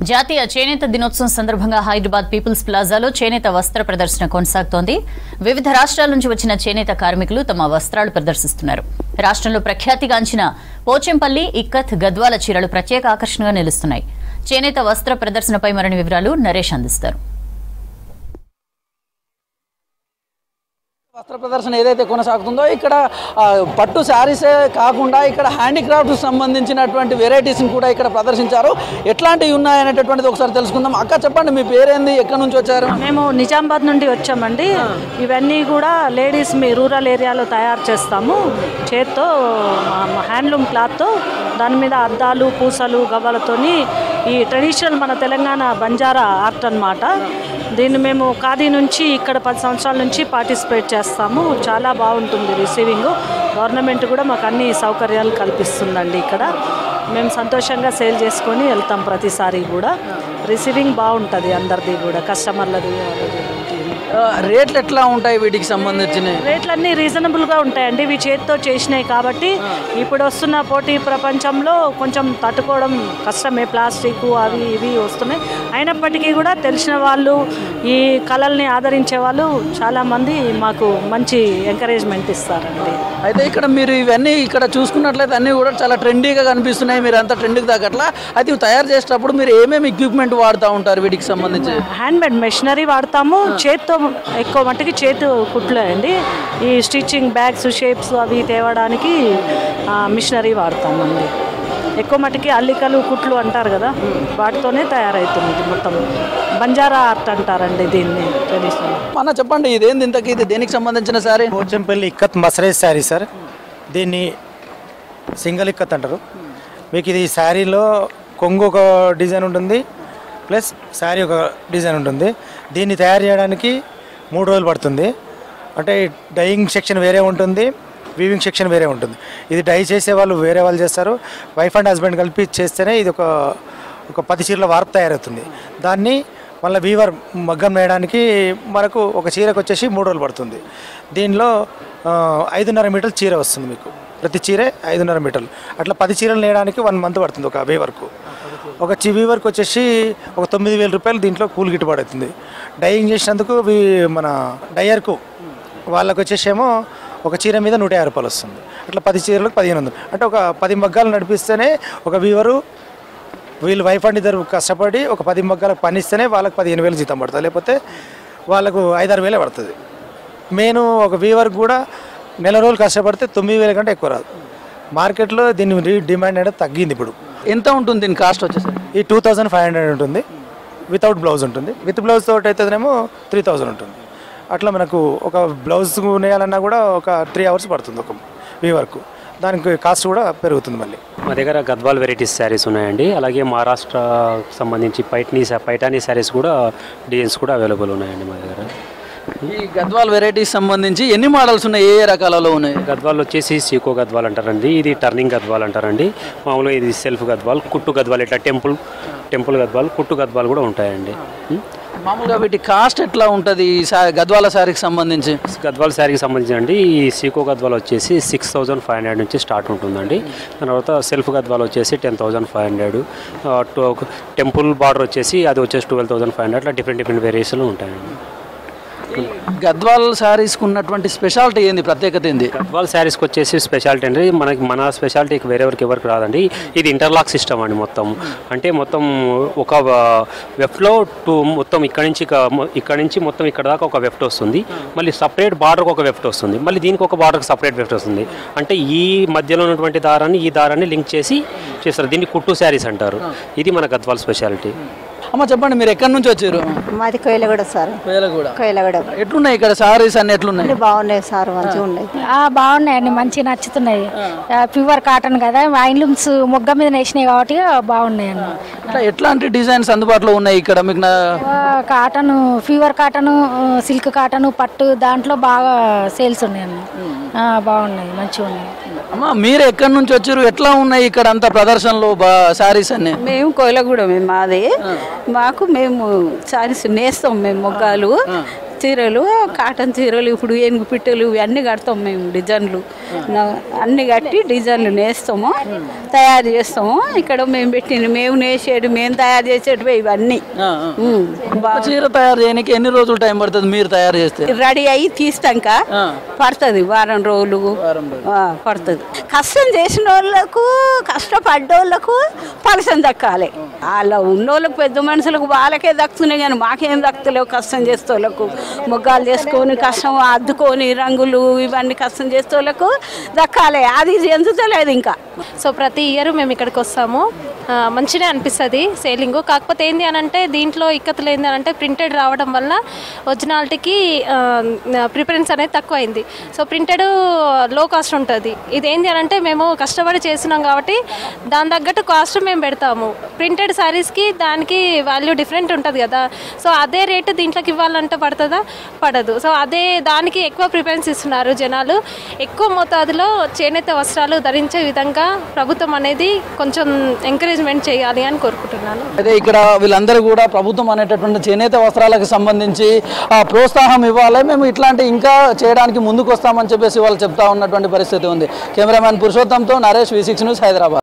జాతీయ చేనేత దినోత్సవం సందర్భంగా హైదరాబాద్ పీపుల్స్ ప్లాజాలో చేనేత వస్త్ర ప్రదర్శన కొనసాగుతోంది. వివిధ రాష్ట్రాల నుంచి వచ్చిన చేనేత కార్మికులు తమ వస్త్రాలు ప్రదర్శిస్తున్నారు. రాష్ట్రంలో ప్రఖ్యాతిగాంచిన పోచంపల్లి, ఇక్కత్, గద్వాల చీరలు ప్రత్యేక ఆకర్షణగా నిలుస్తున్నాయి. చేనేత వస్త్ర ప్రదర్శనపై మరిన్ని వివరాలు నరేష్ అందిస్తారు. వస్త్ర ప్రదర్శన ఏదైతే కొనసాగుతుందో ఇక్కడ పట్టు శారీసే కాకుండా ఇక్కడ హ్యాండీక్రాఫ్ట్ సంబంధించినటువంటి వెరైటీస్ని కూడా ఇక్కడ ప్రదర్శించారు. ఎట్లాంటివి ఉన్నాయనేటటువంటిది ఒకసారి తెలుసుకుందాం. అక్క చెప్పండి, మీ పేరేంది, ఎక్కడి నుంచి వచ్చారు? మేము నిజామాబాద్ నుండి వచ్చామండి. ఇవన్నీ కూడా లేడీస్ రూరల్ ఏరియాలో తయారు చేస్తాము. చేత్తో హ్యాండ్లూమ్ క్లాత్తో దాని మీద అద్దాలు, పూసలు, గవ్వలతోని ఈ ట్రెడిషనల్ మన తెలంగాణ బంజారా ఆర్ట్ అన్నమాట. దీన్ని మేము ఖాదీ నుంచి ఇక్కడ 10 సంవత్సరాల నుంచి పార్టిసిపేట్ చేస్తాము. చాలా బాగుంటుంది రిసీవింగ్. గవర్నమెంట్ కూడా మాకు అన్ని సౌకర్యాలు కల్పిస్తుందండి. ఇక్కడ మేము సంతోషంగా సేల్ చేసుకొని వెళ్తాం. ప్రతిసారి కూడా రిసీవింగ్ బాగుంటుంది అందరిది కూడా, కస్టమర్లది. రేట్లు ఎట్లా ఉంటాయి వీటికి సంబంధించిన? రేట్లన్నీ రీజనబుల్గా ఉంటాయండి. ఇవి చేతితో చేసినాయి కాబట్టి ఇప్పుడు వస్తున్న పోటీ ప్రపంచంలో కొంచెం తట్టుకోవడం కష్టమే. ప్లాస్టిక్ అవి ఇవి వస్తున్నాయి. అయినప్పటికీ కూడా తెలిసిన వాళ్ళు, ఈ కళల్ని ఆదరించే వాళ్ళు చాలామంది మాకు మంచి ఎంకరేజ్మెంట్ ఇస్తారండి. అయితే ఇక్కడ మీరు ఇవన్నీ ఇక్కడ చూసుకున్నట్లయితే అన్నీ కూడా చాలా ట్రెండీగా కనిపిస్తున్నాయి. మీరు అంతా ట్రెండ్కి తగ్గట్లా అయితే ఇవి తయారు చేసేటప్పుడు మీరు ఏమేమి ఎక్విప్మెంట్ వాడుతూ ఉంటారు వీటికి సంబంధించి? హ్యాండ్మేడ్ మెషినరీ వాడతాము. చేత్తో ఎక్కువ మట్టుకి చేతి కుట్లు అండి. ఈ స్టిచ్చింగ్, బ్యాగ్స్, షేప్స్ అవి తేవడానికి మిషనరీ వాడతామండి. ఎక్కువ మట్టుకి అల్లికలు, కుట్లు అంటారు కదా, వాటితోనే తయారవుతుంది. మొత్తం బంజారా ఆర్ట్ అంటారండి దీన్ని, ట్రెడిషనల్. మన చెప్పండి, ఇదేంది ఇంతకీ, ఇది దేనికి సంబంధించిన సారీ? పోచంపల్లి ఇక్కత్ మసరేజ్ శారీ సార్. దీన్ని సింగిల్ ఇక్కత్ అంటారు. మీకు ఇది శారీలో కొంగు ఒక డిజైన్ ఉంటుంది, ప్లస్ శారీ ఒక డిజైన్ ఉంటుంది. దీన్ని తయారు చేయడానికి 3 రోజులు పడుతుంది. అంటే డైయింగ్ సెక్షన్ వేరే ఉంటుంది, వీవింగ్ సెక్షన్ వేరే ఉంటుంది. ఇది డై చేసే వాళ్ళు వేరే వాళ్ళు చేస్తారు. వైఫ్ అండ్ హస్బెండ్ కలిపి చేస్తేనే ఇది ఒక 10 చీరల వార్పు తయారవుతుంది. దాన్ని మళ్ళీ వీవర్ మగ్గం వేయడానికి మనకు ఒక చీరకు వచ్చేసి 3 రోజులు పడుతుంది. దీనిలో 5.5 మీటర్ల చీర వస్తుంది. మీకు ప్రతి చీరే 5.5 మీటర్లు. అట్లా 10 చీరలు నేయడానికి 1 మంత్ పడుతుంది ఒక వీవర్కు. ఒక వీవర్కి వచ్చేసి ఒక 9,000 రూపాయలు దీంట్లో కూలి గిట్టుబాటు అవుతుంది. డైయింగ్ చేసినందుకు మన డయ్యర్కు వాళ్ళకు వచ్చేసేమో ఒక చీర మీద 150 రూపాయలు వస్తుంది. అట్లా 10 చీరలకు 1,500. అంటే ఒక 10 మగ్గాలు నడిపిస్తేనే ఒక వీవరు, వీళ్ళు వైఫ్ అండ్ ఇద్దరు కష్టపడి ఒక 10 మగ్గాలకు పని ఇస్తేనే వాళ్ళకి 15,000 జీతం పడుతుంది. లేకపోతే వాళ్ళకు 5-6 వేలే పడుతుంది. మెయిన్ ఒక వీవర్కి కూడా నెల రోజులు కష్టపడితే 9,000 కంటే ఎక్కువ రాదు. మార్కెట్లో దీని డిమాండ్ అనేది తగ్గింది. ఇప్పుడు ఎంత ఉంటుంది దీని కాస్ట్ వచ్చేసి? ఈ 2,500 ఉంటుంది. వితౌట్ బ్లౌజ్ ఉంటుంది. విత్ బ్లౌజ్ తోటి అయితేనేమో 3,000 ఉంటుంది. అట్లా మనకు ఒక బ్లౌజ్ నేయాలన్నా కూడా ఒక 3 అవర్స్ పడుతుంది ఒక వీవర్కు. దానికి కాస్ట్ కూడా పెరుగుతుంది. మళ్ళీ మా దగ్గర గద్వాల్ వెరైటీస్ శారీస్ ఉన్నాయండి. అలాగే మహారాష్ట్ర సంబంధించి పైఠానీ శారీస్ కూడా, డిజైన్స్ కూడా అవైలబుల్ ఉన్నాయండి మా దగ్గర. ఈ గద్వాల్ వెరైటీస్ సంబంధించి ఎన్ని మోడల్స్ ఉన్నాయి, ఏ రకాలలో ఉన్నాయి? గద్వాల్ వచ్చేసి సీకో గద్వాల్ అంటారండి. ఇది టర్నింగ్ గద్వాల్ అంటారండి. మామూలుగా ఇది సెల్ఫ్ గద్వాల్, కుట్టు గద్వాల్, ఇట్లా టెంపుల్ గద్వాల్, కుట్టు గద్వాల్ కూడా ఉంటాయండి. మామూలుగా వీటి కాస్ట్ ఎట్లా ఉంటుంది గద్వాల శారీకి సంబంధించి? గద్వాల్ శారీకి సంబంధించి అండి, ఈ సీకో గద్వాల్ వచ్చేసి 6,500 నుంచి స్టార్ట్ ఉంటుందండి. దాని తర్వాత సెల్ఫ్ గద్వాల్ వచ్చేసి 10,500. టెంపుల్ బార్డర్ వచ్చేసి అది వచ్చేసి 12,500. అట్లా డిఫరెంట్ వేరియేషన్లు ఉంటాయండి. గద్వాల్ శారీస్కి ఉన్నటువంటి స్పెషాలిటీ ఏంది, ప్రత్యేకత ఏంది? గద్వాల్ శారీస్కి వచ్చేసి స్పెషాలిటీ అండి, మన స్పెషాలిటీకి వేరెవరికి ఎవరికి రాదండి. ఇది ఇంటర్లాక్ సిస్టమ్ అండి. మొత్తం ఒక వెఫ్ట్లో మొత్తం ఇక్కడ నుంచి మొత్తం ఇక్కడ దాకా ఒక వెఫ్ట్ వస్తుంది. మళ్ళీ సపరేట్ బార్డర్కి ఒక వెఫ్ట్ వస్తుంది. మళ్ళీ దీనికి ఒక బార్డర్కి సపరేట్ వెఫ్ట్ వస్తుంది. అంటే ఈ మధ్యలో ఉన్నటువంటి ఈ దారాన్ని లింక్ చేస్తారు. దీన్ని కుట్టు శారీస్ అంటారు. ఇది మన గద్వాల్ స్పెషాలిటీ. అమ్మ చెప్పండి, మీరు ఎక్కడి నుంచి వచ్చారు? మాది కోయిలగూడ సార్. కోయిలగూడ. ఎట్లున్నాయి ఇక్కడ సారీస్ అన్ని, ఎట్లున్నాయి? బాగున్నాయి సార్, మంచిగా ఉన్నాయి. బాగున్నాయండి, మంచిగా నచ్చుతున్నాయి. ప్యూర్ కాటన్ కదా, హ్యాండ్లూమ్స్ మొగ్గ మీద నేసినాయి కాబట్టి బాగున్నాయండి. ఎట్లాంటి డిజైన్స్ అందుబాటులో ఉన్నాయి ఇక్కడ మీకు? Cotton, pure cotton, silk cotton, పట్టు దాంట్లో బాగా సేల్స్ ఉన్నాయండి. బాగున్నాయి, మంచిగా ఉన్నాయి. అమ్మ మీరు ఎక్కడి నుంచి వచ్చారు, ఎట్లా ఉన్నాయి ఇక్కడ అంతా ప్రదర్శనలో శారీస్ అన్ని? మేము కోయిలగూడ, మాది. మేము శారీస్ నేస్తాం. మేము మొగ్గాలు చీరలు కాటన్ చీరలు ఇప్పుడు ఏనుగు పిట్టలు ఇవన్నీ కడతాం మేము డిజైన్లు అన్ని కట్టి డిజైన్లు నేస్తాము తయారు చేస్తాము ఇక్కడ మేము పెట్టిన మేము నేసేది మేము తయారు చేసేటివి ఇవన్నీ చీర తయారు చేయడానికి ఎన్ని రోజులు టైం పడుతుంది మీరు తయారు చేస్తే రెడీ అయ్యి తీస్తాక పడుతుంది వారం రోజులు పడుతుంది కష్టం చేసిన వాళ్ళకు కష్టపడ్డోళ్ళకు ఫలితం దక్కాలి వాళ్ళ ఉన్నోళ్ళకు పెద్ద మనుషులకు వాళ్ళకే దక్కుతున్నాయి కానీ మాకేం దక్కలేవు కష్టం చేసే వాళ్ళకు మొగ్గాలు చేసుకొని కష్టం అద్దుకొని రంగులు ఇవన్నీ కష్టం చేసే వాళ్ళకు దక్కాలి అది చెందుతలేదు ఇంకా సో ప్రతి ఇయర్ మేము ఇక్కడికి వస్తాము మంచిగా అనిపిస్తుంది సేలింగ్ కాకపోతే ఏంది అని అంటే దీంట్లో ఇక్కతులు ఏంది అని అంటే ప్రింటెడ్ రావడం వల్ల ఒరిజినాలిటీకి ప్రిఫరెన్స్ అనేది తక్కువ అయింది సో ప్రింటెడ్ లో కాస్ట్ ఉంటుంది ఇదేంది అని అంటే మేము కష్టపడి చేస్తున్నాం కాబట్టి దాని తగ్గట్టు కాస్ట్ మేము పెడతాము ప్రింటెడ్ శారీస్కి దానికి వాల్యూ డిఫరెంట్ ఉంటుంది కదా సో అదే రేటు దీంట్లోకి ఇవ్వాలంటే పడుతుందా పడదు సో అదే దానికి ఎక్కువ ప్రిఫరెన్స్ ఇస్తున్నారు జనాలు ఎక్కువ మోతాదులో చేనేత వస్త్రాలు ధరించే విధంగా ప్రభుత్వం అనేది కొంచెం ఎంకరేజ్మెంట్ చేయాలి అని కోరుకుంటున్నాను. అయితే ఇక్కడ వీళ్ళందరూ కూడా ప్రభుత్వం అనేటటువంటి చేనేత వస్త్రాలకు సంబంధించి ప్రోత్సాహం ఇవ్వాలి మేము ఇట్లాంటి ఇంకా చేయడానికి ముందుకు వస్తామని చెప్పేసి వాళ్ళు చెప్తా ఉన్నటువంటి పరిస్థితి ఉంది. కెమెరామ్యాన్ పురుషోత్తంతో నరేష్, V6 న్యూస్, హైదరాబాద్.